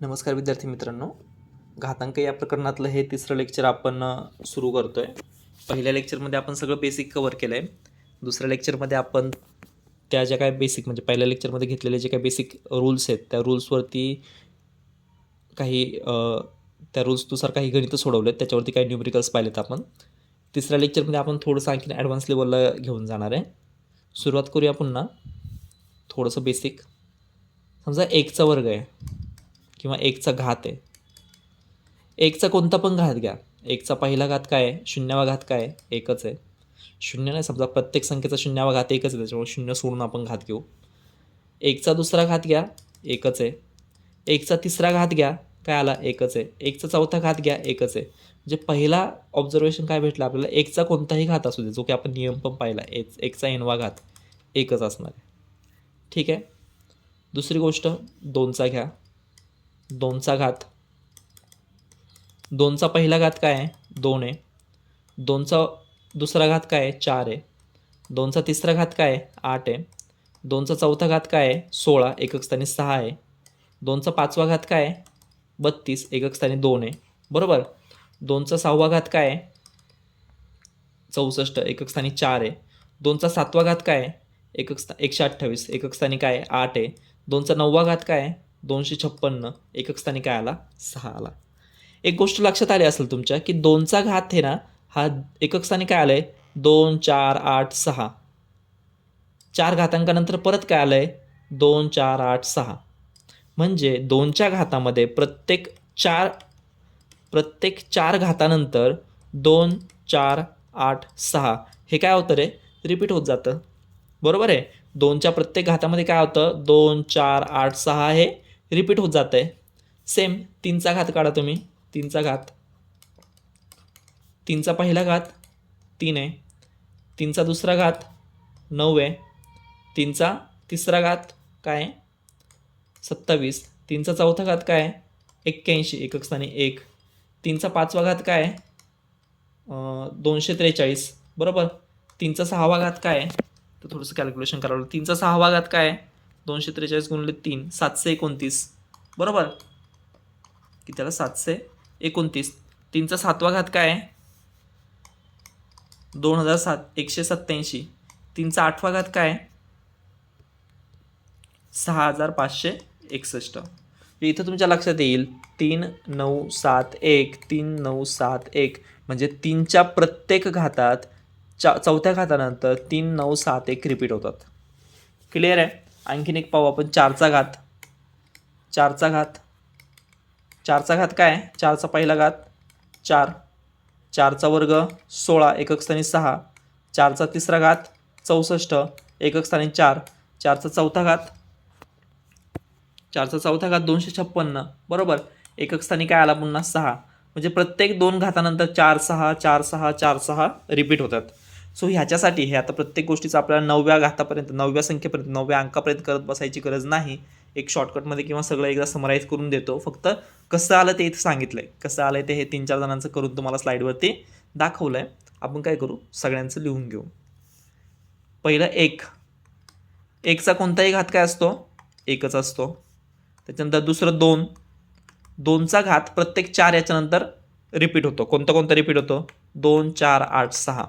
नमस्कार विद्यार्थी मित्रांनो. घातांक या प्रकरणातलं हे तिसरं लेक्चर आपण सुरू करतो आहे. पहिल्या लेक्चरमध्ये आपण सगळं बेसिक कवर केलं आहे. दुसऱ्या लेक्चरमध्ये आपण त्या ज्या काय बेसिक म्हणजे पहिल्या लेक्चरमध्ये घेतलेले जे काही बेसिक रूल्स आहेत त्या रूल्सवरती काही त्या रूल्सनुसार काही गणितं सोडवले आहेत, त्याच्यावरती काही न्यूमरिकल्स पाहिलेत आपण. तिसऱ्या लेक्चरमध्ये आपण थोडंसं आणखीन ॲडव्हान्स लेवलला घेऊन जाणार आहे. सुरुवात करूया पुन्हा थोडंसं बेसिक. समजा एकचा वर्ग आहे किंवा एकचा घात आहे. एकचा कोणता पण घात घ्या. एकचा पहिला घात काय आहे, शून्यावा घात काय आहे, एकच आहे. शून्य नाही, समजा प्रत्येक संख्येचा शून्यावा घात एकच आहे, त्याच्यामुळे शून्य सोडून आपण घात घेऊ. एकचा दुसरा घात घ्या, एकच आहे. एकचा तिसरा घात घ्या, काय आला, एकच आहे. एकचा चौथा घात घ्या, एकच आहे. म्हणजे पहिला ऑब्झर्वेशन काय भेटलं आपल्याला, एकचा कोणताही घात असू दे, जो की आपण नियम पण पाहिला, एकचा एनवा घात एकच असणार आहे. ठीक आहे. दुसरी गोष्ट, दोनचा घ्या. दोनचा घात, दोनचा पहिला घात काय आहे, 2 आहे. दोनचा दुसरा घात काय आहे, 4 आहे. दोनचा तिसरा घात काय आहे, 8 आहे. दोनचा चौथा घात काय आहे, 16, एकक स्थानी 6 आहे. दोनचा पाचवा घात काय आहे, 32, एकक स्थानी 2 आहे. बरोबर. दोनचा सहावा घात काय आहे, 64, एकक स्थानी 4 आहे. दोनचा सातवा घात काय आहे, 128, एकक स्थानी काय आहे, 8 आहे. दोनचा नववा घात काय आहे, 256, एकक स्थानी काय आला, 6 आला. एक गोष्ट लक्षात आली असेल तुमच्या की दोनचा घात आहे ना, हा एकक स्थानी काय आलंय, 2, 4, 8, 6. 4 घातांकानंतर परत काय आलंय, 2, 4, 8, 6. म्हणजे दोनच्या घातामध्ये प्रत्येक चार घातानंतर 2, 4, 8, 6 हे काय होतं रे, रिपीट होत जातं. बरोबर आहे. दोनच्या प्रत्येक घातामध्ये काय होतं, 2, 4, 8, 6 हे रिपीट होत जातं आहे. सेम तीनचा घात काढा तुम्ही. तीनचा घात, तीनचा पहिला घात 3 आहे. तीनचा दुसरा घात 9 आहे. तीनचा तिसरा घात काय आहे, 27. तीनचा चौथा घात काय आहे, 81, एकक स्थानी 1. तीनचा पाचवा घात काय आहे, 243. बरोबर. तीनचा सहावा घात काय आहे, तर थोडंसं कॅल्क्युलेशन करावं लागतं. तीनचा सहावा घात काय आहे, 243 गुणिले 3, 729. बरोबर. की त्याला 729. तीनचा सातवा घात काय आहे, 187. तीनचा आठवा घात काय आहे, 6561. इथं तुमच्या लक्षात येईल 3971, 3971 म्हणजे तीनच्या प्रत्येक घातात चौथ्या घातानंतर 3971 रिपीट होतात. क्लिअर आहे. आणखीन एक पाहू आपण, चारचा घात. चारचा घात काय आहे, चारचा पहिला घात 4. चारचा वर्ग 16, एकक स्थानी 6. चारचा तिसरा घात 64, एकक स्थानी 4. चारचा चौथा घात 256. बरोबर. एकक स्थानी काय आला पुन्हा 6. म्हणजे प्रत्येक दोन घातानंतर 4, 6, 4, 6, 4, 6 रिपीट होतात. सो ह्याच्यासाठी हे आता प्रत्येक गोष्टीचं आपल्याला 9व्या घातापर्यंत, 9व्या संख्येपर्यंत, 9व्या अंकापर्यंत करत बसायची गरज नाही. एक शॉर्टकटमध्ये किंवा सगळं एकदा समराईज करून देतो. फक्त कसं आलं ते इथं सांगितलं आहे. कसं आलं ते हे 3-4 जणांचं करून तुम्हाला स्लाईडवरती दाखवलं आहे. आपण काय करू, सगळ्यांचं लिहून घेऊ. पहिलं एकचा कोणताही घात काय असतो, एकच असतो. त्याच्यानंतर दुसरं 2. 2चा घात प्रत्येक 4 याच्यानंतर रिपीट होतो. कोणता रिपीट होतो, 2, 4, 8, 6.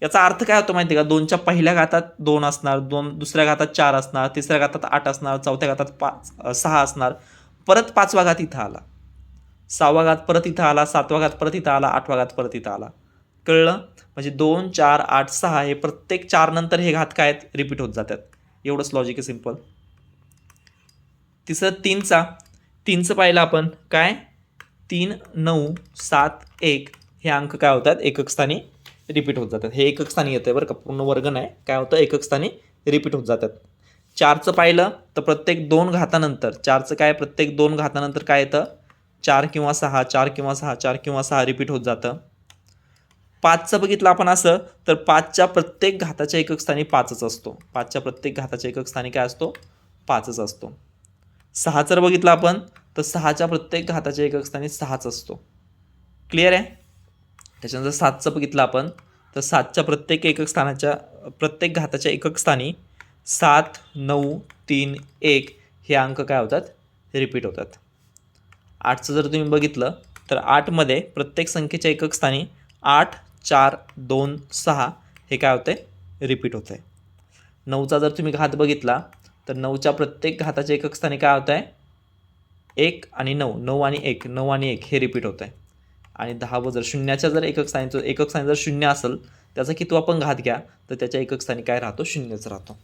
याचा अर्थ काय होतो माहिती आहे का, 2च्या पहिल्या घातात 2 असणार, दुसऱ्या घातात 4 असणार, तिसऱ्या घातात 8 असणार, चौथ्या घातात 6 असणार. परत 5वा घात इथं आला, 6वा घात परत इथं आला, 7वा घात परत इथं आला, 8वा घात परत इथं आला. कळलं. म्हणजे 2, 4, 8, 6 हे प्रत्येक 4 नंतर हे घात काय आहेत, रिपीट होत जातात. एवढंच लॉजिक आहे, सिम्पल. तिसरं तीनचं पाहिलं आपण काय, 3, 9, 7, 1 हे अंक काय होतात, एकक स्थानी रिपीट होत जातात. हे एकक स्थानी येतं बरं का, पूर्ण वर्ग नाही. काय होतं, एकक स्थानी रिपीट होत जातात. 4चं पाहिलं तर प्रत्येक 2 घातानंतर, 4चं काय, प्रत्येक 2 घातानंतर काय येतं, 4 किंवा 6, 4 किंवा 6, 4 किंवा 6 रिपीट होत जातं. 5चं बघितलं आपण असं तर 5च्या प्रत्येक घाताच्या एकक स्थानी 5च असतो. 5च्या प्रत्येक घाताच्या एकक स्थानी काय असतो, 5च असतो. 6 जर बघितलं आपण तर 6च्या प्रत्येक घाताच्या एकक स्थानी 6च असतो. क्लिअर आहे. त्याच्यानंतर 7चं बघितलं आपण तर 7च्या प्रत्येक घाताच्या एकक स्थानी 7, 9, 3, 1 हे अंक काय होतात, रिपीट होतात. 8चं जर तुम्ही बघितलं तर 8मध्ये प्रत्येक संख्येच्या एकक स्थानी 8, 4, 2, 6 हे काय होतं आहे रिपीट होतं आहे. 9चा जर तुम्ही घात बघितला तर 9च्या प्रत्येक घाताच्या एकक स्थानी काय होतं आहे 1 आणि 9, 9 आणि 1, 9 आणि 1 हे रिपीट होतं आहे. आणि 10 जर शून्याच्या जर एकक स्थानी जर शून्य असेल त्याचा किती आपण घात घ्या तर त्याच्या एकक स्थानी काय राहतो शून्यच राहतो.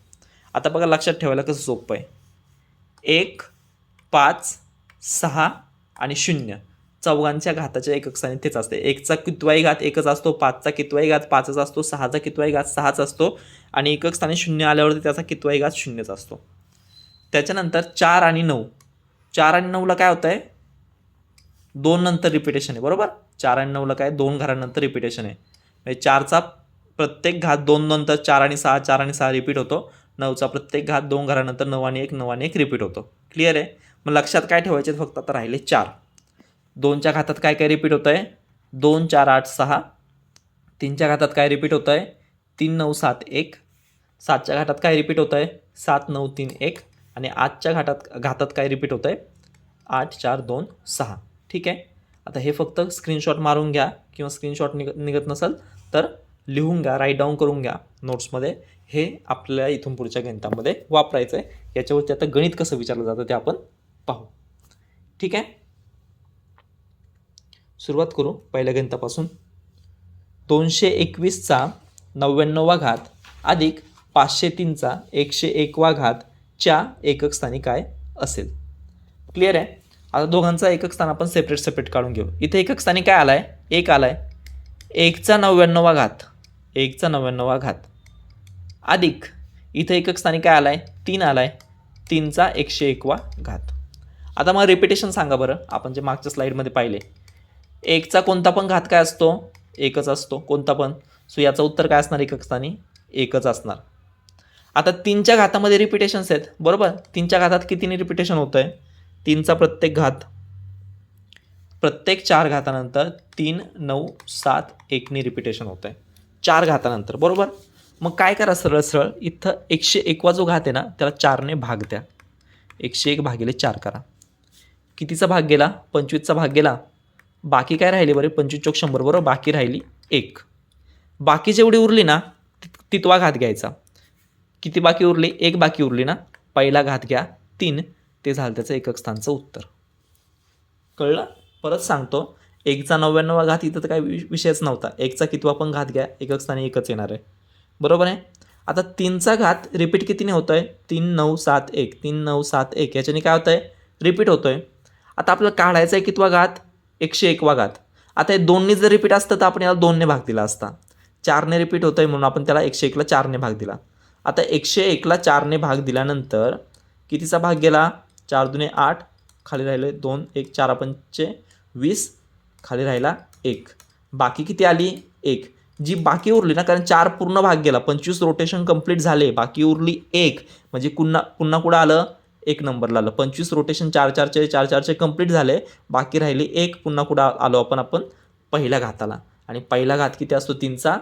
आता बघा लक्षात ठेवायला कसं सोपं आहे. 1, 5, 6 आणि 0 चौघांच्या घाताच्या एकक स्थानी तेच असते. 1चा कितवाही घात एकच असतो, 5चा कितवाही घात 5च असतो, 6चा कितवाही घात 6च असतो आणि एकक स्थानी 0 आल्यावरती त्याचा कितवाही घात 0च असतो. त्याच्यानंतर 4 आणि 9, 4 आणि 9ला काय होतं आहे 2 नंतर रिपिटेशन आहे बरोबर. 4 आणि 9ला काय 2 घरानंतर रिपिटेशन आहे. म्हणजे 4चा प्रत्येक घात 2 नंतर 4 आणि 6, 4 आणि 6 रिपीट होतो. 9चा प्रत्येक घात 2 घरानंतर 9 आणि 1, 9 आणि 1 रिपीट होतो. क्लिअर आहे. मग लक्षात काय ठेवायचे फक्त आता राहिले 4. 2च्या घातात काय काय रिपीट होतं आहे 2, 4, 8, 6. 3च्या घातात काय रिपीट होतं आहे 3, 9, 7, 1. 7च्या घातात काय रिपीट होतं आहे 7, 9, 3, 1. आणि 8च्या घातात काय रिपीट होतं आहे 8, 4, 2, 6. ठीक आहे. आता हे फक्त स्क्रीनशॉट मारून घ्या किंवा स्क्रीनशॉट निघत नसेल तर लिहून घ्या, राईट डाऊन करून घ्या नोट्समध्ये. हे आपल्याला इथून पुढच्या गणितामध्ये वापरायचं आहे. याच्यावरती आता गणित कसं विचारलं जातं ते आपण पाहू. ठीक आहे. सुरुवात करू पहिल्या गणितापासून. 221चा 99वा घात अधिक 503चा 101वा घात च्या एकक स्थानी काय असेल. क्लिअर आहे. आता दोघांचा एकक स्थान आपण सेपरेट काढून घेऊ. इथे एकक स्थानी काय आला आहे 1 आला आहे. 1चा 99वा घात, 1चा 99वा घात अधिक इथे एकक स्थानी काय आला आहे 3 आला आहे. 3चा 101वा घात. आता मग रिपिटेशन सांगा बरं. आपण जे मागच्या स्लाईडमध्ये पाहिले 1चा कोणता पण घात काय असतो एकच असतो कोणता पण. सो याचं उत्तर काय असणार एकक स्थानी एकच असणार. आता 3च्या घातामध्ये रिपिटेशन्स आहेत बरोबर. 3च्या घातात कितीने रिपिटेशन होतं आहे 3चा प्रत्येक घात प्रत्येक 4 घातानंतर 3, 9, 7, 1नी रिपिटेशन होतं आहे 4 घातानंतर बरोबर. मग काय करा सरळ सरळ इथं 101वा जो घात आहे ना त्याला 4ने भाग द्या. 101 भागिले 4 करा. कितीचा भाग गेला 25चा भाग गेला. बाकी काय राहिली बरे 25 चौक 100 बरोबर. बाकी राहिली 1. बाकी जेवढी उरली ना तितवा घात घ्यायचा. किती बाकी उरली 1 बाकी उरली ना. पहिला घात घ्या 3. ते झालं त्याचं एकक स्थानचं उत्तर. कळलं. परत सांगतो 1चा 99वा घात इथं तर काही विषयच नव्हता. 1चा कितवा पण घात घ्या एकक स्थानी एकच येणार आहे बरोबर आहे. आता 3चा घात रिपीट कितीने होतो आहे 3, 9, 7, 1. 3, 9, 7, 1 याच्याने काय होतं आहे रिपीट होतो आहे. आता आपल्याला काढायचा आहे कितवा घात 101वा घात. आता हे 2नी जर रिपीट असतं तर आपण याला 2ने भाग दिला असता. 4ने रिपीट होतं आहे म्हणून आपण त्याला 101ला 4ने भाग दिला. आता 101ला 4ने भाग दिल्यानंतर कितीचा भाग गेला 4 दुने 8 खाली राहिले 2, 1, 4 पंचे 20 खाली राहिला 1. बाकी किती आली 1. जी बाकी उरली ना कारण 4 पूर्ण भाग गेला 25 रोटेशन कंप्लीट झाले. बाकी उरली 1 म्हणजे पुन्हा कुठं आलं 1 नंबरला आलं. 25 रोटेशन 4 कंप्लीट झाले. बाकी राहिली 1. पुन्हा कुठं आलो आपण पहिल्या घाताला. आणि पहिला घात किती असतो 3चा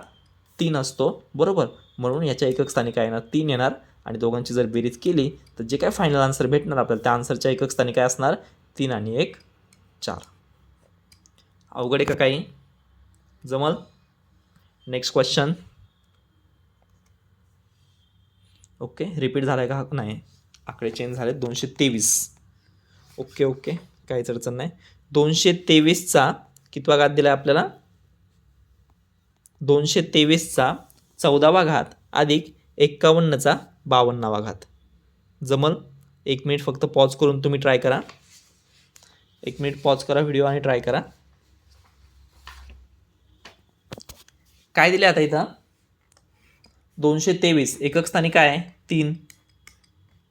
3 असतो बरोबर. म्हणून याच्या एकक स्थानी काय येणार 3 येणार. आणि दोघांची जर बेरीज केली तर जे काय फायनल आन्सर भेटणार आपल्याला त्या आन्सरच्या एकक स्थानी काय असणार 3 आणि 1 4. अवघड आहे का काही जमल. Next question. ओके रिपीट झाला आहे का नाही आकडे चेंज झाले 223. ओके काहीच अडचण नाही. 223चा कितवा घात दिला आहे आपल्याला 223चा 14वा घात अधिक 51चा 52वा घात. जमल. 1 मिनिट फक्त पॉज करून तुम्ही ट्राय करा. 1 मिनिट पॉज करा व्हिडिओ आणि ट्राय करा. काय दिले आता इथं 223 एकक स्थानी काय आहे 3.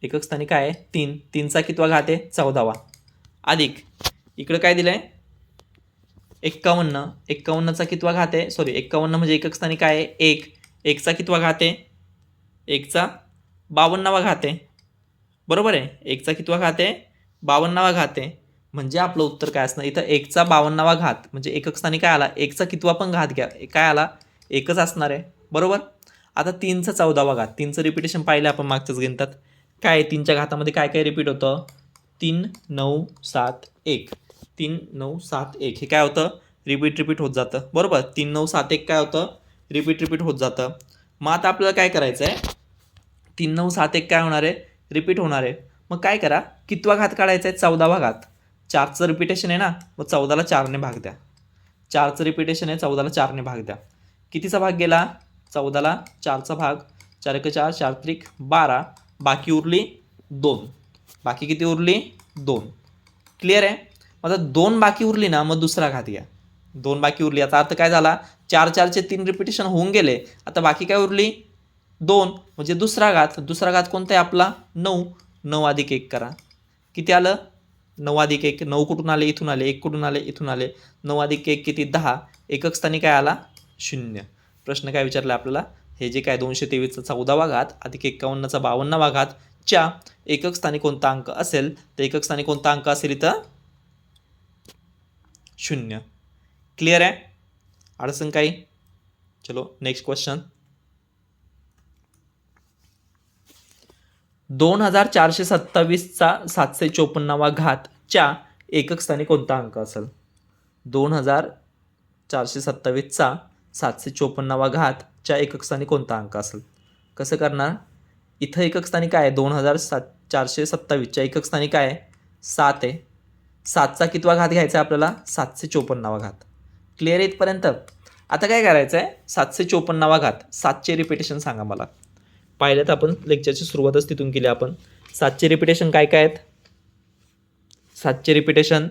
एकक स्थानी काय आहे 3. 3चा कितवा घात आहे 14वा अधिक इकडे काय दिलं आहे 51. 51चा कितवा घात आहे 51 म्हणजे एकक स्थानी काय आहे 1. 1चा कितवा घात आहे 1चा 52वा घात आहे बरोबर आहे. 1चा कितवा घात आहे 52वा घात आहे. म्हणजे आपलं उत्तर काय असणार इथं 1चा 52वा घात म्हणजे एकक स्थानी काय आला 1चा कितवा पण घात घ्या काय आला एकच असणार आहे बरोबर. आता 3चा 14वा घात 3चं रिपिटेशन पाहिलं आपण मागच्याच गणितात. काय 3च्या घातामध्ये काय काय रिपीट होतं 3, 9, 7, 1. 3 9 7 1 हे काय होतं रिपीट होत जातं बरोबर. 3 9 7 1 काय होतं रिपीट होत जातं. मग आता आपल्याला काय करायचं आहे 3 9 7 1 काय होणार आहे रिपीट होणार आहे. मग काय करा कितवा घात काढायचा आहे 14वा घात. 4चं रिपिटेशन आहे ना मग 14ला 4ने भाग द्या. 4चं रिपिटेशन आहे 14ला 4ने भाग द्या. कितीचा भाग गेला 14ला 4चा भाग. 4 1 4 4 3 12 बाकी उरली 2. बाकी किती उरली 2. क्लिअर आहे. आता 2 बाकी उरली ना मग दुसरा घात घ्या. 2 बाकी उरली याचा अर्थ काय झाला 4 4चे 3 रिपिटेशन होऊन गेले. आता बाकी काय उरली 2 म्हणजे दुसरा घात. दुसरा घात कोणता आहे आपला 9. 9 अधिक 1 करा. किती आलं 9 अधिक 1. 9 कुठून आले इथून आले. 1 कुठून आले इथून आले. 9 अधिक 1 किती 10. एकक स्थानी काय आला 0. प्रश्न काय विचारला आपल्याला हे जे काय 223चा 14वा घात अधिक 51चा 52वा घात च्या एकक स्थानी कोणता अंक असेल तर एकक स्थानी कोणता अंक असेल इथं 0. क्लिअर आहे. अडचण काही. चलो नेक्स्ट क्वेश्चन. 2427चा 754वा घात च्या एकक स्थानी कोणता अंक असेल. 2427चा 754वा घात च्या एकक स्थानी कोणता अंक असेल. कसं करणार इथं एकक स्थानी काय आहे 2427च्या एकक स्थानी काय आहे 7 आहे. 7चा कितवा घात घ्यायचा आहे आपल्याला 754वा घात. क्लिअर आहे इथपर्यंत. आता काय करायचं आहे 754वा घात 7चे रिपिटेशन सांगा मला. पाहिलं तर आपण लेक्चरची सुरुवातच तिथून केली आपण. 7चे रिपिटेशन काय काय आहेत 7चे रिपिटेशन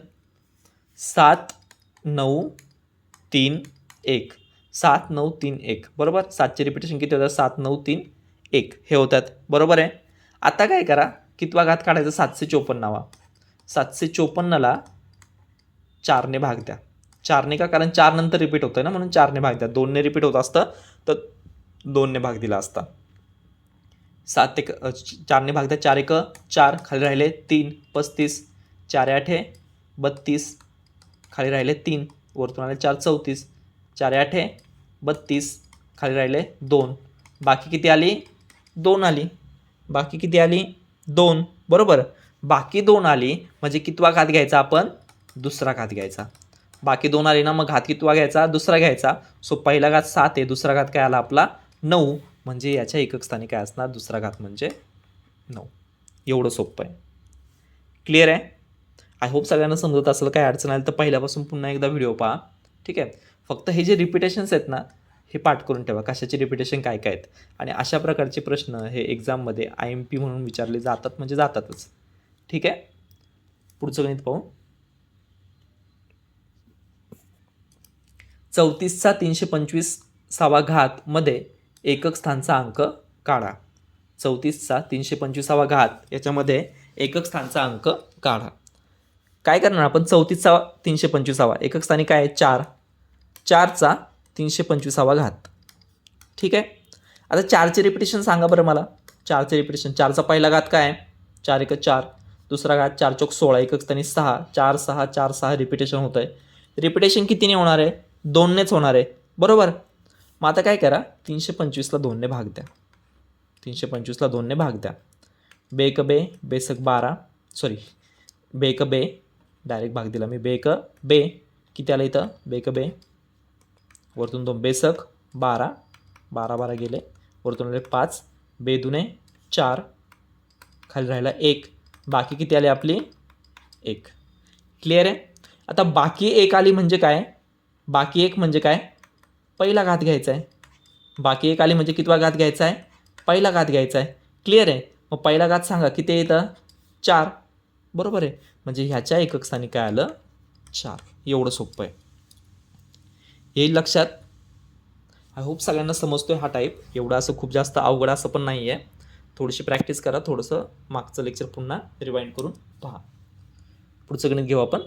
7 9 3 1. 7 9 3 1 बरोबर. 7चे रिपिटेशन किती होतात 7 9 3 1 हे होतात बरोबर आहे. आता काय करा कितवा घात काढायचा 754वा. 754ला 4ने भाग द्या. 4ने का कारण 4 नंतर रिपीट होतं ना म्हणून 4ने भाग द्या. 2ने रिपीट होत असतं तर 2ने भाग दिला असता. 7 1 4ने भाग द्या. 4 1 4 खाली राहिले 3 35. 4 8 32 खाली राहिले 3 वरतून आले 4 34. 4 8 32 खाली राहिले 2. बाकी किती आली 2 आली. बाकी किती आली 2 बरोबर. बाकी 2 आली म्हणजे कितवा घात घ्यायचा आपण दुसरा घात घ्यायचा. बाकी 2 आली ना मग घात कितवा घ्यायचा दुसरा घ्यायचा. सो पहिला घात 7 आहे दुसरा घात काय आला आपला 9 म्हणजे याच्या एकक स्थानी काय असणार दुसरा घात म्हणजे 9. एवढं सोपं आहे. क्लिअर आहे. आय होप सगळ्यांना समजत असेल. काय अडचण आली तर पहिल्यापासून पुन्हा एकदा व्हिडिओ पहा. ठीक आहे. फक्त हे जे रिपिटेशन्स आहेत ना हे पाठ करून ठेवा कशाचे रिपिटेशन काय काय आहेत. आणि अशा प्रकारचे प्रश्न हे एक्झाममध्ये IMP म्हणून विचारले जातात म्हणजे जातातच. ठीक आहे. पुढचं गणित पाहू. 34चा 325वा घात मध्ये एकक स्थानचा अंक काढा. 34चा 325वा घात याच्यामध्ये एकक स्थानचा अंक काढा. काय करणार आपण 34चा 325वा एकक स्थानी काय आहे 4. 4चा 325वा घात. ठीक आहे. आता 4चे रिपिटेशन सांगा बरं मला. 4चे रिपिटेशन 4चा पहिला घात काय आहे 4 1 4. दुसरा घात 4 4 16 एकक स्थानी 6. 4 6 4 6 रिपिटेशन होत आहे. रिपिटेशन कितीने होणार आहे 2नेच होणार आहे बरोबर. मग आता काय करा 325ला 2ने भाग द्या. 325ला 2ने भाग द्या. बेक बे बेसक 12 सॉरी बेक बे डायरेक्ट भाग दिला मी. बेक बे किती आलं इथं बेक बे वरतून 2 बेसक 12 12 12 गेले वरतून आले 5 बे दुने 4 खाली राहिला 1. बाकी किती आले आपली 1. क्लिअर आहे. आता बाकी 1 आली म्हणजे काय बाकी 1 म्हणजे काय पहिला घात घ्यायचा आहे. बाकी 1 आली म्हणजे कितवा घात घ्यायचा आहे पहिला घात घ्यायचा आहे. क्लिअर आहे. मग पहिला घात सांगा किती येतं 4 बरोबर आहे. म्हणजे ह्याच्या एकक स्थानी काय आलं 4. एवढं सोपं आहे. येईल लक्षात. आय होप सगळ्यांना समजतोय हा टाईप. एवढं असं खूप जास्त अवघड असं पण नाही आहे. थोडीशी प्रॅक्टिस करा. थोडंसं मागचं लेक्चर पुन्हा रिवाइंड करून पहा. पुढचं गणित घेऊ आपण.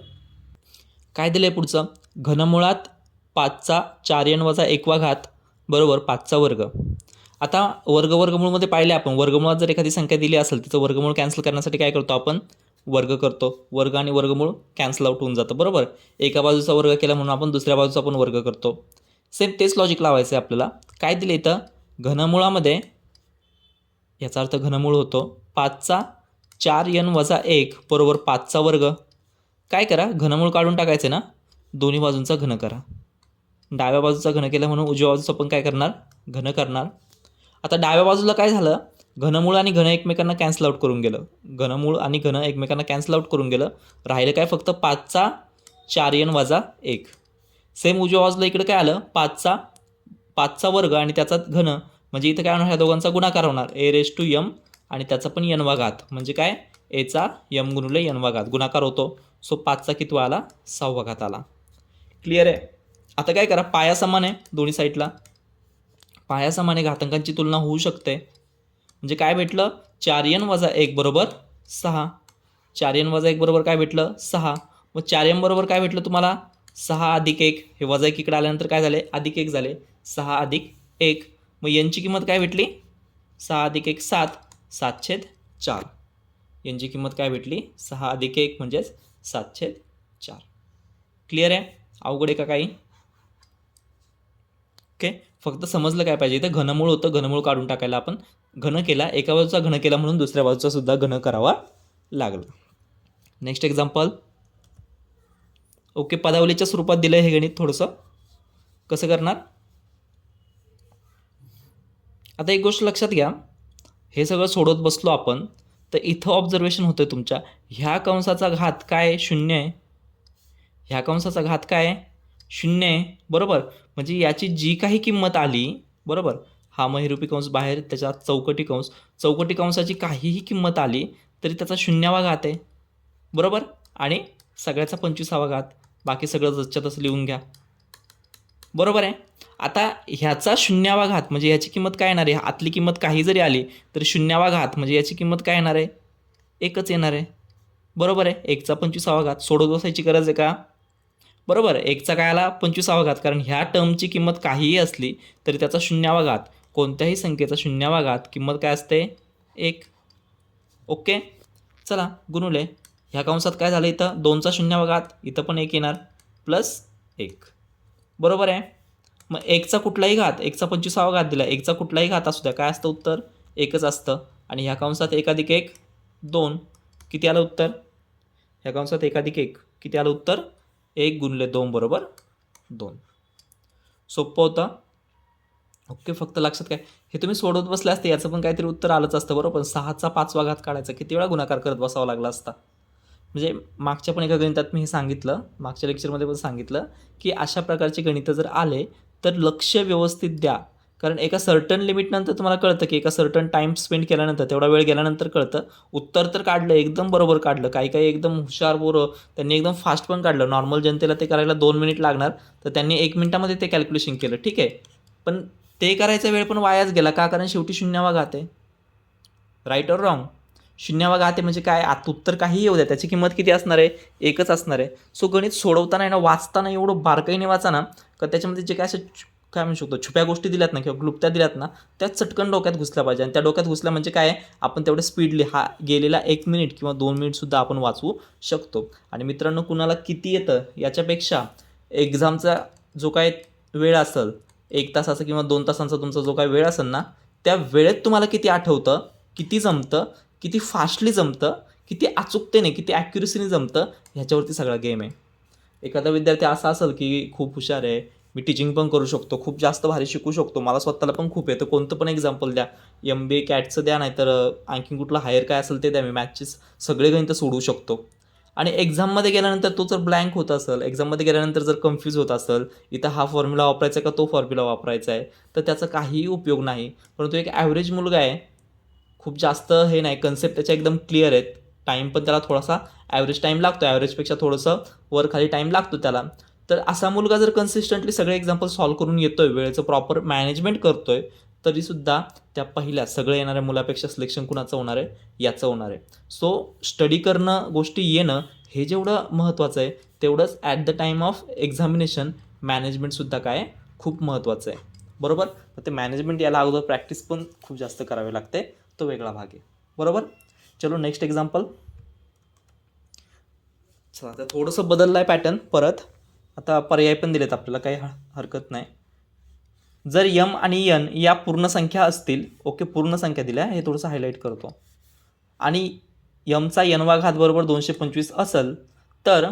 काय दिलं आहे पुढचं घनमुळात 5चा 4n वजा 1वा घात बरोबर 5चा वर्ग. आता वर्गमूळमध्ये पाहिले आपण वर्गमूळात जर एखादी संख्या दिली असेल तिचं वर्गमूळ कॅन्सल करण्यासाठी काय करतो आपण वर्ग करतो. वर्ग आणि वर्गमूळ कॅन्सल आउट होऊन जातं बरोबर. एका बाजूचा वर्ग केला म्हणून आपण दुसऱ्या बाजूचा पण वर्ग करतो. सेम तेच लॉजिक लावायचं आहे आपल्याला. काय दिलं इथं घनमुळामध्ये याचा अर्थ घनमूळ होतो 5चा 4n वजा 1 बरोबर 5चा वर्ग. काय करा, घनमूळ काढून टाकायचे ना, दोन्ही बाजूंचा घन करा. डाव्या बाजूचा घन केला म्हणून उजव्या बाजूचं पण काय करणार, घन करणार. आता डाव्या बाजूला काय झालं, घनमूळ आणि घन एकमेकांना कॅन्सल आउट करून गेलं. घनमूळ आणि घन एकमेकांना कॅन्सल आउट करून गेलं. राहिलं काय, फक्त 5चा 4n वजा 1. सेम उजव्या बाजूला इकडे काय आलं, 5चा वर्ग आणि त्याचा घन, म्हणजे इथं काय होणार, ह्या दोघांचा गुणाकार होणार, a⁻m आणि त्याचा पण n वा घात, म्हणजे काय, एचा m गुणिले n वा घात गुणाकार होतो. सो 5चा कितवा आला, 6वा घात आला. क्लिअर आहे. आता काय करा, पाया समान आहे दोन्ही साईडला, पाया समान आहे, घातांकांची तुलना होऊ शकते. म्हणजे काय भेटलं, 4n वजा 1 बरोबर 6. 4n वजा 1 बरोबर काय भेटलं, 6. मग 4m बरोबर काय भेटलं तुम्हाला, 6 अधिक 1. हे वजा 1 इकडे आल्यानंतर काय झाले, अधिक 1 झाले, 6 अधिक 1. मग यांची किंमत काय भेटली, 6 अधिक 1 7, 7/4. यांची किंमत काय भेटली, 6 अधिक 1 म्हणजेच 7/4. क्लिअर आहे, अवघड आहे का काही. ओके, फक्त समजलं काय पाहिजे, इथं घनमूळ होतं, घनमूळ काढून टाकायला आपण घन केला, एका बाजूचा घन केला म्हणून दुसऱ्या बाजूचा सुद्धा घन करावा लागला. Next example. ओके, पदावलीच्या स्वरूपात दिलं हे गणित. थोडंसं कसं करणार, आता एक गोष्ट लक्षात घ्या, हे सगळं सोडवत बसलो आपण तर इथं ऑब्झर्वेशन होतं तुमच्या, ह्या कंसाचा घात काय, 0 आहे. ह्या कंसाचा घात काय आहे, 0 आहे, बरोबर. म्हणजे याची जी काही किंमत आली, बरोबर, हा महिरूपी कंस बाहेर, त्याच्यात चौकटी कंस, चौकटी कंसाची काहीही किंमत आली तरी त्याचा 0वा घात आहे, बरोबर. आणि सगळ्याचा 25वा घात, बाकी सगळं जसच्या तसं लिहून घ्या, बरोबर आहे. आता ह्याचा 0वा घात म्हणजे याची किंमत काय येणार आहे, आतली किंमत काही जरी आली तरी 0वा घात म्हणजे याची किंमत काय येणार आहे, 1च येणार आहे, बरोबर आहे. 1चा 25वा घात सोडत बसायची गरज आहे का, बरोबर. 1चा काय आला, 25वा घात, कारण ह्या टर्मची किंमत काहीही असली तरी त्याचा 0वा घात, कोणत्याही संख्येचा 0वा घात किंमत काय असते, 1. ओके, चला गुणुले, ह्या कंसात काय झालं, इथं 2चा 0वा घात, इथं पण 1 येणार, प्लस 1, बरोबर आहे. मग 1चा कुठलाही घात, 1चा 25वा घात दिला, 1चा कुठलाही घात असू द्या, काय असतं उत्तर, 1च असतं. आणि ह्या कंसात 1 अधिक 1 2, किती आलं उत्तर, ह्या कंसात 1 अधिक 1 किती आलं उत्तर, 1 गुणिले 2 बरोबर 2. सोपं होतं. ओके, फक्त लक्षात काय, हे तुम्ही सोडवत बसले असते याचं पण काहीतरी उत्तर आलंच असतं, बरोबर. 6चा 5वा घात काढायचा, किती वेळा गुणाकार करत बसावा लागला असता. म्हणजे मागच्या पण एका गणितात मी हे सांगितलं, मागच्या लेक्चरमध्ये पण सांगितलं की अशा प्रकारचे गणितं जर आले तर लक्ष व्यवस्थित द्या, कारण एका सर्टन लिमिटनंतर तुम्हाला कळतं की एका सर्टन टाईम स्पेंड केल्यानंतर, तेवढा वेळ गेल्यानंतर कळतं. उत्तर तर काढलं, एकदम बरोबर काढलं, काही काही एकदम हुशार पोरं त्यांनी एकदम फास्ट पण काढलं. नॉर्मल जनतेला ते करायला 2 मिनिट लागणार, तर त्यांनी 1 मिनिटामध्ये ते कॅल्क्युलेशन केलं, ठीक आहे. पण ते करायचा वेळ पण वायाच गेला का, कारण शेवटी 0वा घात आहे, राईट ऑर रॉंग. 0वा घात आहे म्हणजे काय, आता उत्तर काही येऊ द्या, त्याची किंमत किती असणार आहे, 1च असणार आहे. सो गणित सोडवताना ना, वाचताना एवढं बारकाईने वाचा ना, का त्याच्यामध्ये जे काय असं काय म्हणू शकतो, छुप्या गोष्टी दिल्यात ना किंवा क्लुप्त्या दिल्यात ना, त्या चटकन डोक्यात घुसल्या पाहिजे. आणि त्या डोक्यात घुसल्या म्हणजे काय, आपण तेवढं स्पीडली हा गेलेला 1 मिनिट किंवा 2 मिनिटसुद्धा आपण वाचवू शकतो. आणि मित्रांनो, कुणाला किती येतं याच्यापेक्षा एक्झामचा जो काय वेळ असेल, 1 तासाचा किंवा 2 तासांचा तुमचा जो काय वेळ असेल ना, त्या वेळेत तुम्हाला किती आठवतं, किती जमतं, किती फास्टली जमतं, किती अचूकतेने, किती ॲक्युरसीने जमतं, ह्याच्यावरती सगळा गेम आहे. एखादा विद्यार्थी असा असेल की खूप हुशार आहे, मी टीचिंग पण करू शकतो, खूप जास्त भारी शिकू शकतो, मला स्वतःला पण खूप येतं, कोणतं पण एक्झाम्पल द्या, MBA कॅटचं द्या, नाहीतर आणखीन कुठलं हायर काय असेल ते द्या, मी मॅथचे सगळे गणितं सोडवू शकतो. आणि एक्झाममध्ये गेल्यानंतर तो जर ब्लँक होत असेल, एक्झाममध्ये गेल्यानंतर जर कन्फ्यूज होत असेल, इथं हा फॉर्म्युला वापरायचा का तो फॉर्म्युला वापरायचा आहे, तर त्याचा काहीही उपयोग नाही. परंतु एक ॲव्हरेज मुलगा आहे, खूप जास्त हे नाही, कन्सेप्ट त्याच्या एकदम क्लिअर आहेत, टाईम पण त्याला थोडासा ॲव्हरेज टाईम लागतो, ॲव्हरेजपेक्षा थोडंसं वर खाली टाईम लागतो त्याला. तर असा मुलगा जर कन्सिस्टंटली सगळे एक्झाम्पल सॉल्व्ह करून येतोय, वेळेचं प्रॉपर मॅनेजमेंट करतोय, तरीसुद्धा त्या पहिल्या सगळं येणाऱ्या मुलापेक्षा सिलेक्शन कुणाचं होणार आहे, याचं होणार आहे. सो स्टडी करणं, गोष्टी येणं, हे जेवढं महत्त्वाचं आहे तेवढंच at the time of examination मॅनेजमेंटसुद्धा काय खूप महत्त्वाचं आहे, बरोबर. तर ते मॅनेजमेंट याला अगोदर प्रॅक्टिस पण खूप जास्त करावी लागते, तो वेगळा भाग आहे, बरोबर. चलो नेक्स्ट एक्झाम्पल. चला, आता थोडंसं बदललं आहे पॅटर्न परत, आता पर्याय पण दिलेत आपल्याला, काही हरकत नाही. जर m आणि n या पूर्ण संख्या असतील, ओके, पूर्ण संख्या दिल्या, हे थोडंसं हायलाईट करतो, आणि mचा n वा घात बरोबर 225 असेल, तर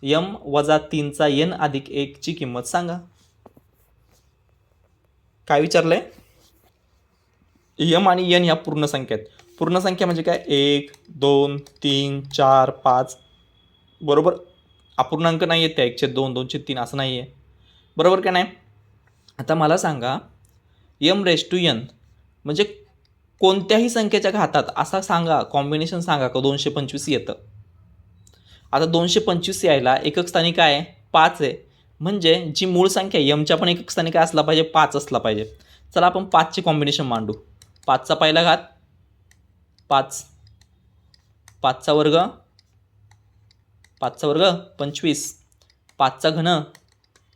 m-3चा n अधिक 1ची किंमत सांगा. काय विचारलं आहे? यम आणि एन ह्या पूर्ण संख्या आहेत. पूर्ण संख्या म्हणजे काय? 1 2 3 4 5 बरोबर. अपूर्णांक नाही आहेत त्या 1/2 2/3 असं नाही आहे, बरोबर का नाही? आता मला सांगा m⁻n म्हणजे कोणत्याही संख्येच्या घातात असा सांगा, कॉम्बिनेशन सांगा का 225 येतं. आता 225 यायला एकक स्थानी काय आहे? 5 आहे. म्हणजे जी मूळ संख्या यमच्या पण एकक स्थानी काय असला पाहिजे? 5 असला पाहिजे. चला आपण 5चे कॉम्बिनेशन मांडू. 5चा पहिला घात 5, 5चा वर्ग 25, 5चा घन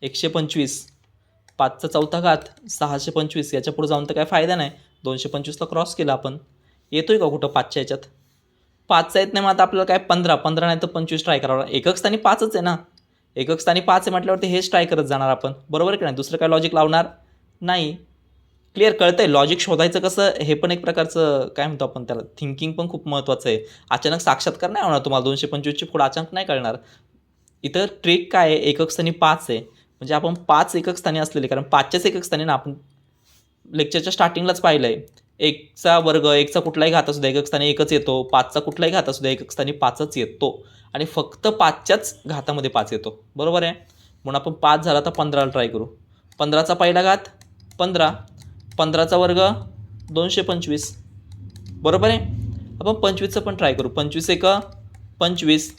125, 5चा चौथा घात 625. याच्या पुढे जाऊन तर काय फायदा नाही. 225ला क्रॉस केला आपण. येतोय का कुठं 5च्या याच्यात? 5चा येत नाही. मग आता आपल्याला काय 15 नाही तर 25 ट्राय करावं. एकक स्थानी 5च आहे ना. एकक स्थानी 5 आहे म्हटल्यावरती हेच ट्राय करत जाणार आपण, बरोबर की नाही? दुसरं काय लॉजिक लावणार नाही. क्लिअर? कळतंय? लॉजिक शोधायचं कसं हे पण एक प्रकारचं काय म्हणतो आपण त्याला, थिंकिंग पण खूप महत्त्वाचं आहे. अचानक साक्षात्कार नाही होणार तुम्हाला. 225ची पुढे अचानक नाही कळणार. इथं ट्रिक काय आहे? एकक स्थानी 5 आहे म्हणजे आपण 5 एकक स्थानी असलेले, कारण 5च्याच एकक स्थानी ना आपण लेक्चरच्या स्टार्टिंगलाच पाहिलं आहे. 1चा वर्ग 1चा कुठलाही घात असू द्या एकक स्थानी 1च येतो. 5चा कुठलाही घात असू द्या एकक स्थानी 5च येतो आणि फक्त 5च्याच घातामध्ये 5 येतो, बरोबर आहे? म्हणून आपण 5 झाला तर 15ला ट्राय करू. 15चा पहिला घात 15, 15चा वर्ग 225, बरोबर आहे? आपण 25चं पण ट्राय करू. 25 एक 25,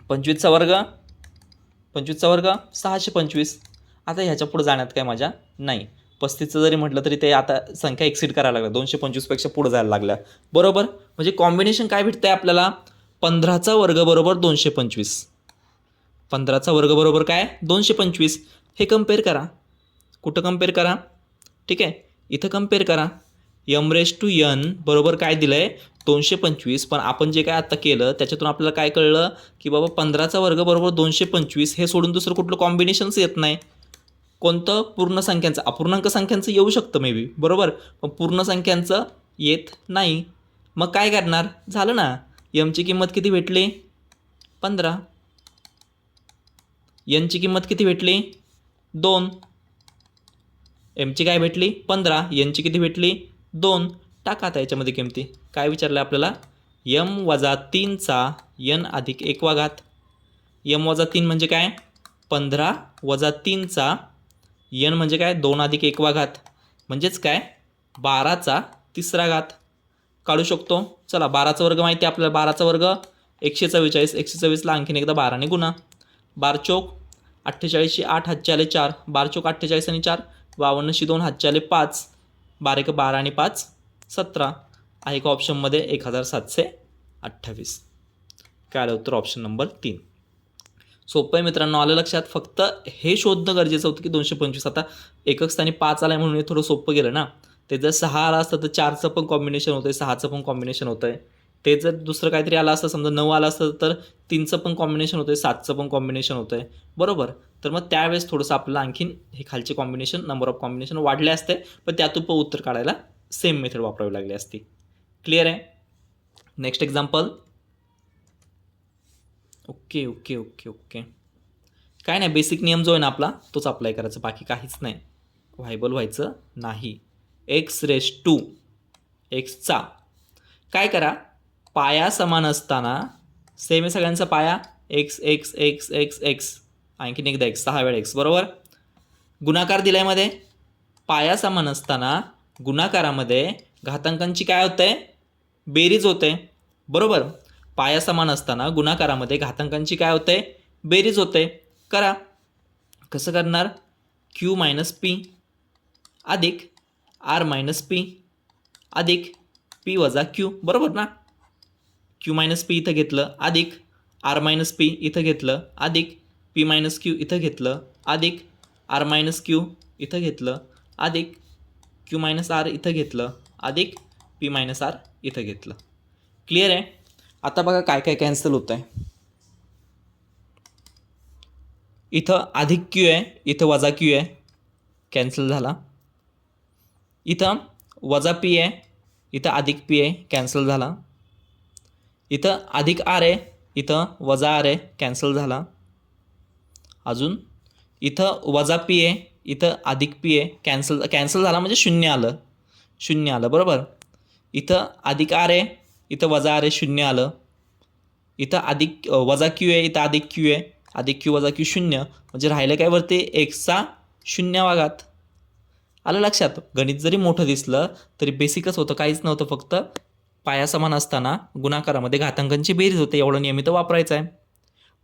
25चा वर्ग 625. आता ह्याच्या पुढे जाण्यात काय मजा नाही. 35चं जरी म्हटलं तरी ते आता संख्या एक्सीड करायला लागल्या, 225पेक्षा पुढे जायला लागल्या, बरोबर? म्हणजे कॉम्बिनेशन काय भेटतंय आपल्याला? 15चा वर्ग बरोबर 225. 15चा वर्ग बरोबर काय? 225. हे कम्पेअर करा. कुठं कम्पेअर करा? ठीक आहे, इथं कम्पेअर करा. m⁻n बरोबर काय दिलं आहे? 225. पण आपण जे काय आता केलं त्याच्यातून आपल्याला काय कळलं की बाबा 15चा वर्ग बरोबर 225 हे सोडून दुसरं कुठलं कॉम्बिनेशन्स येत नाही. कोणतं? पूर्ण संख्यांचं. अपूर्णांक संख्यांचं येऊ शकतं मे बी, बरोबर, पण पूर्ण संख्यांचं येत नाही. मग काय करणार? झालं ना. यमची किंमत किती भेटली? 15. एनची किंमत किती भेटली? 2. एमची काय भेटली? 15. एनची किती भेटली? 2. टाका आता याच्यामध्ये किमती. काय विचारलं आपल्याला? m-3चा n अधिक 1वा घात. m-3 म्हणजे काय? 15 - 3चा n म्हणजे काय? 2 अधिक 1वा घात म्हणजेच काय? 12चा 3रा घात. काढू शकतो. चला 12चा वर्ग माहिती आहे आपल्याला. 12चा वर्ग 144. 144ला आणखीन एकदा 12ने गुणा. 12 चौक 48शी 8 हातचे आले 4. 12 चौक 48 आणि 4 52शी 2 हातचे आले 5. 12 एक 12 आणि 5 17. आहे का ऑप्शनमध्ये? 1728. काय आलं उत्तर? Option number 3. सोपं आहे मित्रांनो, आलं लक्षात? फक्त हे शोधणं गरजेचं होतं की 225 आता एकक स्थानी 5 आला आहे म्हणून हे थोडं सोपं गेलं ना. ते जर 6 आलं असतं तर 4चं पण कॉम्बिनेशन होतं आहे, 6चं पण कॉम्बिनेशन होतं आहे. ते जर दुसरं काहीतरी आलं असतं, समजा 9 आलं असतं तर 3चं पण कॉम्बिनेशन होतं आहे, 7चं पण कॉम्बिनेशन होतं आहे, बरोबर? तर मग त्यावेळेस थोडंसं आपल्याला आणखीन हे खालचे कॉम्बिनेशन, नंबर ऑफ कॉम्बिनेशन वाढले असते, पण त्यातून पण उत्तर काढायला सेम मेथड वापरावी लागली असती. क्लिअर आहे? Next example. Okay okay okay okay. काय नाही, बेसिक नियम जो आहे ना आपला तोच अप्लाय करायचा, बाकी काहीच नाही. व्हायबल व्हायचं नाही. x⁻ काय करा? पाया समान असताना सेम आहे सगळ्यांचा पाया. x x x x x आणखीन एकदा x 6 वेळा x, बरोबर? गुणाकार दिलाय मध्ये. पाया समान असताना गुणाकारामध्ये घातांकांची काय होते? बेरीज होते, बरोबर? पाया समान असताना गुणाकारामध्ये घातांकांची काय होते? बेरीज होते. करा. कसं करणार? q - p अधिक r - p अधिक p - q, बरोबर ना? q - p इथं घेतलं, अधिक r - p इथं घेतलं, अधिक p - q इथं घेतलं, अधिक r - q इथं घेतलं, अधिक q - r इथं घेतलं, अधिक p - r इथं घेतलं. क्लिअर आहे? आता बघा काय काय कॅन्सल होतं आहे. इथं अधिक q आहे, इथं वजा q आहे, कॅन्सल झाला. इथं वजा p आहे, इथं अधिक p आहे, कॅन्सल झाला. इथं अधिक r आहे, इथं वजा आर आहे, कॅन्सल झाला. अजून इथं वजा पी आहे, इथं अधिक पी आहे, कॅन्सल झाला म्हणजे शून्य आलं बरोबर. इथं अधिक आर आहे, इथं वजा आर आहे, शून्य आलं. इथं अधिक वजा क्यू आहे, इथं अधिक क्यू आहे, अधिक क्यू वजा क्यू शून्य, म्हणजे राहिलं काय वरती एक्सचा शून्यावा घात. आलं लक्षात. गणित जरी मोठं दिसलं तरी बेसिकच होतं, काहीच नव्हतं, फक्त पाया समान असताना गुणाकारामध्ये घातांकांची बेरीज होते, एवढं नियमित वापरायचं आहे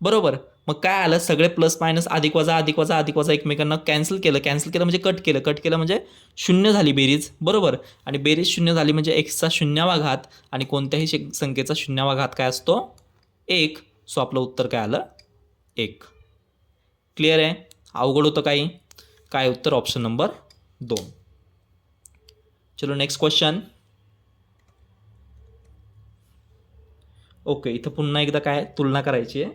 बरोबर. मग काय आलं, सगळे प्लस मायनस अधिक वजा एकमेकांना कॅन्सल केलं म्हणजे कट केलं म्हणजे शून्य झाली बेरीज बरोबर. आणि बेरीज शून्य झाली म्हणजे एक्सचा शून्यावा घात, आणि कोणत्याही संख्येचा शून्यावा घात काय असतो, 1. सो आपलं उत्तर काय आलं, 1. क्लिअर आहे. अवघड होतं काही, काय उत्तर ऑप्शन नंबर 2. चलो नेक्स्ट क्वेश्चन. ओके, इथं पुन्हा एकदा काय तुलना करायची आहे,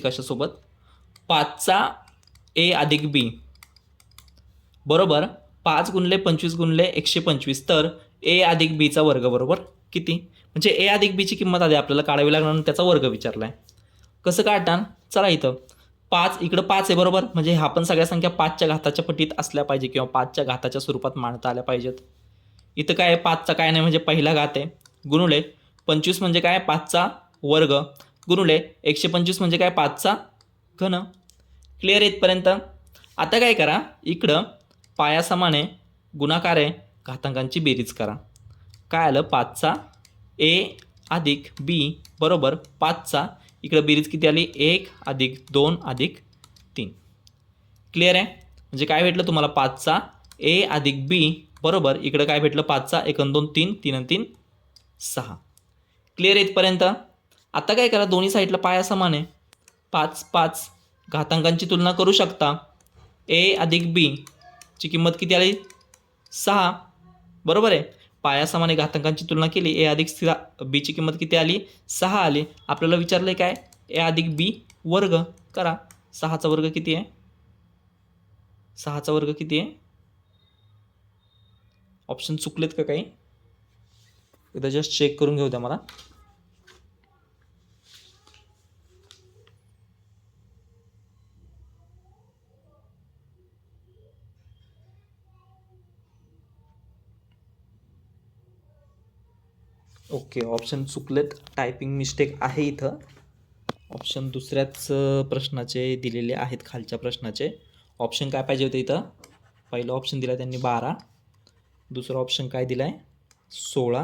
कशासोबत, 5चा ए अधिक बी बरोबर 5 गुणले 25 गुणले 125, तर ए अधिक बीचा वर्ग बरोबर किती. म्हणजे ए अधिक बीची किंमत आधी आपल्याला काढावी लागणार, त्याचा वर्ग विचारला आहे. कसं काढणार, चला इथं 5 इकडं 5 आहे बरोबर, म्हणजे ह्या पण सगळ्या संख्या 5च्या घाताच्या पटीत असल्या पाहिजे किंवा 5च्या घाताच्या स्वरूपात मांडता आल्या पाहिजेत. इथं काय 5चा काय नाही म्हणजे पहिला घात आहे, गुणुले 25 म्हणजे काय 5चा वर्ग, गुणुले 125 म्हणजे काय 5चा घन. क्लिअर इथपर्यंत. आता काय करा, इकडं पाया समान आहे, गुणाकार आहे, घातांकांची बेरीज करा. काय आलं, 5चा ए अधिक बी बरोबर 5चा, इकडं बेरीज किती आली, 1 अधिक 2 अधिक 3. क्लिअर आहे. म्हणजे काय भेटलं तुम्हाला, 5चा ए अधिक बी बरोबर इकडं काय भेटलं, 5चा 1 आणि 2 3, 3 आणि 3 6. क्लिअर इथपर्यंत. आता काय करा, दोन्ही साईडला पाया समान आहे, 5 5 घातांकांची तुलना करू शकता. ए अधिक बी ची किंमत किती आली, 6 बरोबर आहे. पाया समान घातांकांची तुलना केली, ए अधिक बीची किंमत किती आली, 6 आली. आपल्याला विचारलं काय, ए अधिक बी वर्ग करा. 6चा वर्ग किती आहे, 6चा वर्ग किती आहे. ऑप्शन चुकलेत का काही, एकदा जस्ट चेक करून घेऊ द्या मला. ओके, ऑप्शन चुकलेत, टायपिंग मिस्टेक आहे इथं. ऑप्शन दुसऱ्याच प्रश्नाचे दिलेले आहेत, खालच्या प्रश्नाचे. ऑप्शन काय पाहिजे होते इथं, पहिलं ऑप्शन दिला त्यांनी 12, दुसरा ऑप्शन काय दिला आहे 16,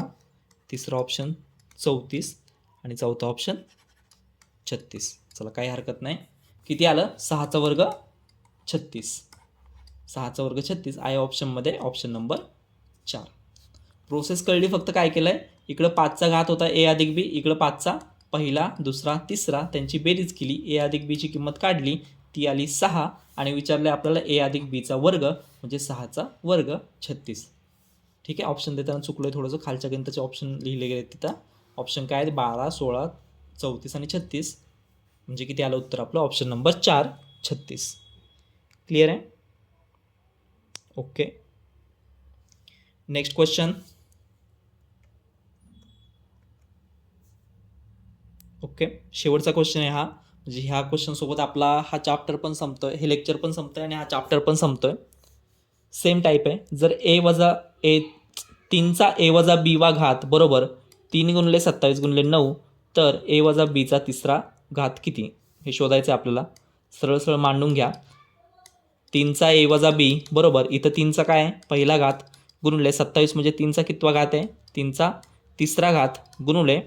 तिसरा ऑप्शन 34 आणि चौथा ऑप्शन 36. चला काही हरकत नाही. किती आलं, 6चा वर्ग 36, 6चा वर्ग 36 आहे ऑप्शनमध्ये, ऑप्शन नंबर 4. प्रोसेस कळली, फक्त काय केलं आहे, इकडं 5चा घात होता ए अधिक बी, इकडं 5चा पहिला दुसरा तिसरा त्यांची बेरीज केली, ए अधिक बीची किंमत काढली, ती आली 6, आणि विचारले आपल्याला ए अधिक बीचा वर्ग म्हणजे 6चा वर्ग 36. ठीक आहे. ऑप्शन देताना चुकलं थोडंसं, खालच्या गणिताचे ऑप्शन लिहिले गेले तिथं. ऑप्शन काय आहेत, 12 16 34 आणि 36, म्हणजे किती आलं उत्तर आपलं, ऑप्शन नंबर 4 36. क्लिअर आहे. Okay, next question. ओके, शेवटचा क्वेश्चन आहे हा, म्हणजे ह्या क्वेश्चनसोबत आपला हा चॅप्टर पण संपतोय, हे लेक्चर पण संपतोय आणि हा चॅप्टर पण संपतोय. सेम टाईप आहे. जर ए वजा ए 3चा ए वजा बी वा घात बरोबर 3 गुणिले 27 गुणिले 9, तर ए वजा बीचा तिसरा घात किती, हे शोधायचं आहे आपल्याला. सरळ सरळ मांडून घ्या. 3चा ए वजा बी बरोबर इथं 3चा काय आहे, पहिला घात, गुणिले 27 म्हणजे 3चा कितवा घात आहे, 3चा तिसरा घात, गुणिले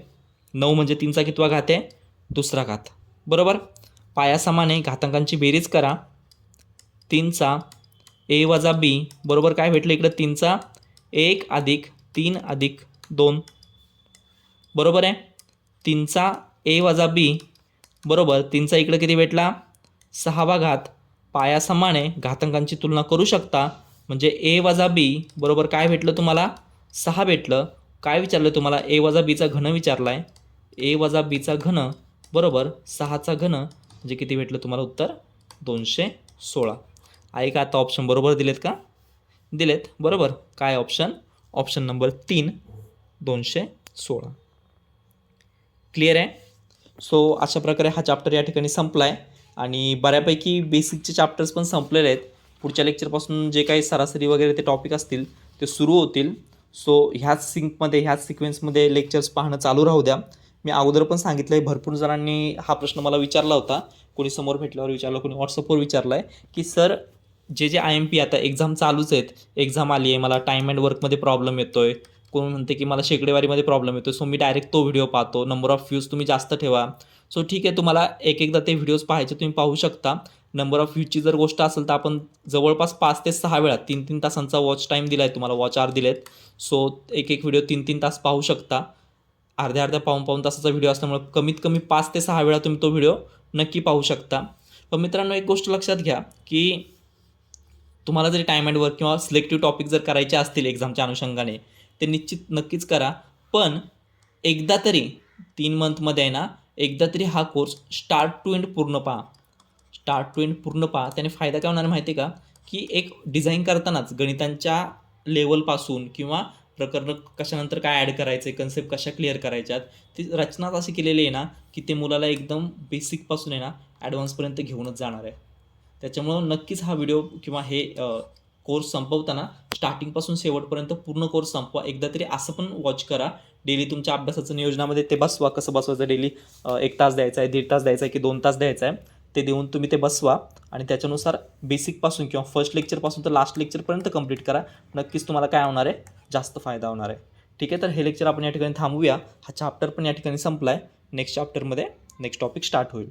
9 म्हणजे 3चा कितवा घात आहे, दुसरा घात बरोबर. पाया समान आहे, घातांकांची बेरीज करा. 3चा ए वजा बी बरोबर काय भेटलं, इकडं 3चा 1 अधिक 3 अधिक 2 बरोबर आहे. 3चा ए वजा बी बरोबर 3चा इकडं किती भेटला, 6वा घात. पाया समान आहे, घातांकांची तुलना करू शकता, म्हणजे ए वजा बी बरोबर काय भेटलं तुम्हाला, 6 भेटलं. काय विचारलं तुम्हाला, ए वजा बीचा घन विचारला आहे. ए वजा बीचा घन बरोबर 6चा घन म्हणजे किती भेटलं तुम्हाला उत्तर, 216. आहे का आता ऑप्शन बरोबर दिलेत का, दिलेत बरोबर. काय ऑप्शन, ऑप्शन नंबर 3 216. क्लिअर आहे. सो अशा प्रकारे हा चॅप्टर या ठिकाणी संपला आहे आणि बऱ्यापैकी बेसिकचे चॅप्टर्स पण संपलेले आहेत. पुढच्या लेक्चरपासून जे काही सरासरी वगैरे ते टॉपिक असतील ते सुरू होतील. सो ह्याच सिक्वेन्समध्ये लेक्चर्स पाहणं चालू राहू द्या. मी अगोदर पण सांगितलं आहे, भरपूर जणांनी हा प्रश्न मला विचारला होता. कोणी समोर भेटल्यावर विचारलं, कोणी व्हॉट्सअपवर विचारला आहे की सर जे IMP आता एक्झाम चालूच आहेत, एक्झाम आली आहे, मला टाईम अँड वर्कमध्ये प्रॉब्लेम येतो आहे, कोण म्हणते की मला शेकडेवारीमध्ये प्रॉब्लेम येतो. सो मी डायरेक्ट तो व्हिडिओ पाहतो, नंबर ऑफ व्ह्यूज तुम्ही जास्त ठेवा. सो ठीक आहे, तुम्हाला एकदा ते व्हिडिओज पाहायचे तुम्ही पाहू शकता. नंबर ऑफ व्ह्यूजची जर गोष्ट असेल तर आपण जवळपास 5 ते 6 वेळा 3-3 तासांचा वॉच टाईम दिला आहे तुम्हाला, वॉच आवर दिलेत. सो एक व्हिडिओ 3-3 तास पाहू शकता. अर्ध्या पाऊण तासाचा व्हिडिओ असल्यामुळे कमीत कमी 5 ते 6 वेळा तुम्ही तो व्हिडिओ नक्की पाहू शकता. पण मित्रांनो, एक गोष्ट लक्षात घ्या की तुम्हाला जरी टाईम अँड वर्क किंवा सिलेक्टिव्ह टॉपिक जर करायचे असतील एक्झामच्या अनुषंगाने, ते नक्कीच करा. पण एकदा तरी 3 मंथमध्ये आहे ना, एकदा तरी हा कोर्स स्टार्ट टू एंड पूर्ण पहा. त्याने फायदा काय होणार माहिती आहे का, की एक डिझाईन करतानाच गणितांच्या लेवलपासून किंवा प्रकरणं कशानंतर काय ॲड करायचं आहे, कन्सेप्ट कशा क्लिअर करायच्यात, ती रचनाच अशी केलेली आहे ना की ते मुलाला एकदम बेसिकपासून आहे ना ॲडव्हान्सपर्यंत घेऊनच जाणार आहे. त्याच्यामुळं नक्कीच हा व्हिडिओ किंवा हे कोर्स संपवताना स्टार्टिंगपासून शेवटपर्यंत पूर्ण कोर्स संपवा. एकदा तरी असं पण वॉच करा, डेली तुमच्या अभ्यासाचं नियोजनामध्ये ते बसवा. कसं बसवायचं, डेली 1 तास द्यायचा आहे, 1.5 तास द्यायचा आहे की 2 तास द्यायचा आहे, ते देऊन तुम्ही ते बसवा आणि त्याच्यानुसार बेसिकपासून किंवा फर्स्ट लेक्चरपासून तर लास्ट लेक्चरपर्यंत कंप्लीट करा. नक्कीच तुम्हाला काय होणार आहे, जास्त फायदा होणार आहे. ठीक आहे, तर हे लेक्चर आपण या ठिकाणी थांबूया. हा चॅप्टर पण या ठिकाणी संपला आहे. नेक्स्ट चॅप्टरमध्ये नेक्स्ट टॉपिक स्टार्ट होईल.